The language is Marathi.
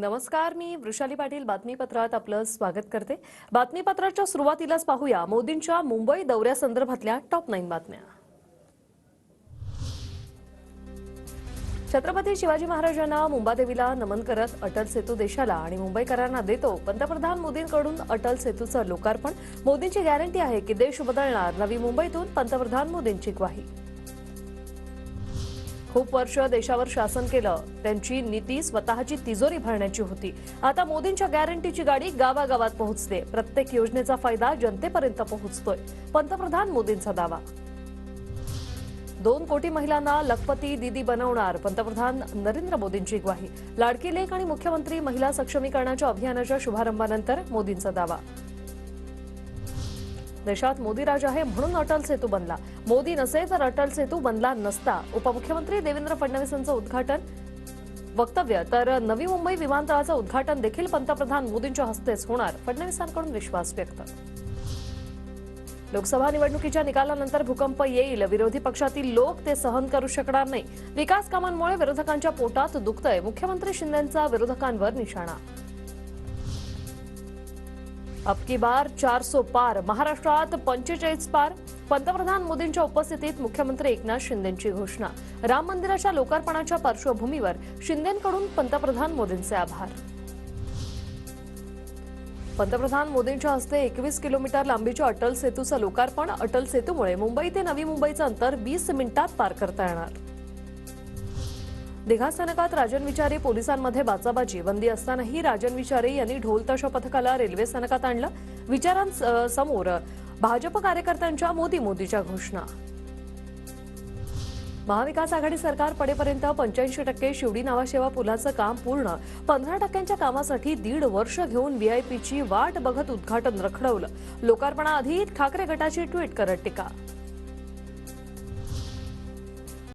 नमस्कार, मी वृषाली पाटील बातमीपत्रात आपलं स्वागत करते। बातमीपत्राच्या सुरुवातीलाच पाहूया मोदींच्या मुंबई दौऱ्यासंदर्भातल्या टॉप 9 बातम्या। छत्रपती शिवाजी महाराजांना मुंबादेवीला नमन करत अटल सेतू देशाला आणि मुंबईकरांना देतो। पंतप्रधान मोदींकडून अटल सेतूचं लोकार्पण। मोदींची गॅरंटी आहे की देश बदलणार। नवी मुंबईतून पंतप्रधान मोदींची ग्वाही। खूप वर्ष देशावर शासन केलं, त्यांची नीती स्वतःची तिजोरी भरण्याची होती। आता मोदींच्या गॅरंटीची गाडी गावागावात पोहोचते। प्रत्येक योजनेचा फायदा जनतेपर्यंत पोहोचतोय। पंतप्रधान मोदींचा दावा। 2 कोटी महिलांना लखपती दीदी बनवणार। पंतप्रधान नरेंद्र मोदींची ग्वाही। लाडकी लेक आणि मुख्यमंत्री महिला सक्षमीकरणाच्या अभियानाच्या शुभारंभानंतर मोदींचा दावा। देशात मोदी राज आहे म्हणून अटल सेतू बनला। मोदी नसे तर अटल सेतू बनला नसता। उपमुख्यमंत्री देवेंद्र फडणवीसांचं उद्घाटन वक्तव्य। तर नवी मुंबई विमानतळाचं उद्घाटन देखील पंतप्रधान मोदींच्या हस्तेच होणार। फडणवीसांकडून विश्वास व्यक्त। लोकसभा निवडणुकीच्या निकालानंतर भूकंप येईल। विरोधी पक्षातील लोक ते सहन करू शकणार नाही। विकास कामांमुळे विरोधकांच्या पोटात दुखतंय। मुख्यमंत्री शिंदेंचा विरोधकांवर निशाणा। अब की बार 400 पार। महाराष्ट्रात 45 पार। पंतप्रधान मोदींच्या उपस्थितीत मुख्यमंत्री एकनाथ शिंदेंची घोषणा। राम मंदिराच्या लोकार्पणाच्या पार्श्वभूमीवर शिंदेंकडून पंतप्रधान मोदींचे आभार। पंतप्रधान मोदींच्या हस्ते 21 किलोमीटर लांबीच्या अटल सेतूचं लोकार्पण। अटल सेतूमुळे मुंबई ते नवी मुंबईचं अंतर 20 मिनिटात पार करता येणार। दिघा स्थानकात राजन विचारे पोलिसांमध्ये बाचाबाची। बंदी असतानाही राजन विचारे यांनी ढोल-ताशा पथकाला रेल्वे स्थानकात आणलं। विचारांसमोर भाजप कार्यकर्त्यांच्या मोदीच्या घोषणा। महाविकास आघाडी सरकार पडेपर्यंत 85% शिवडी नावाशेवा पुलाचं काम पूर्ण। 15% कामासाठी 1.5 वर्ष घेऊन व्हीआयपीची वाट बघत उद्घाटन रखडवलं। लोकार्पणाआधी ठाकरे गटाची ट्विट करत टीका।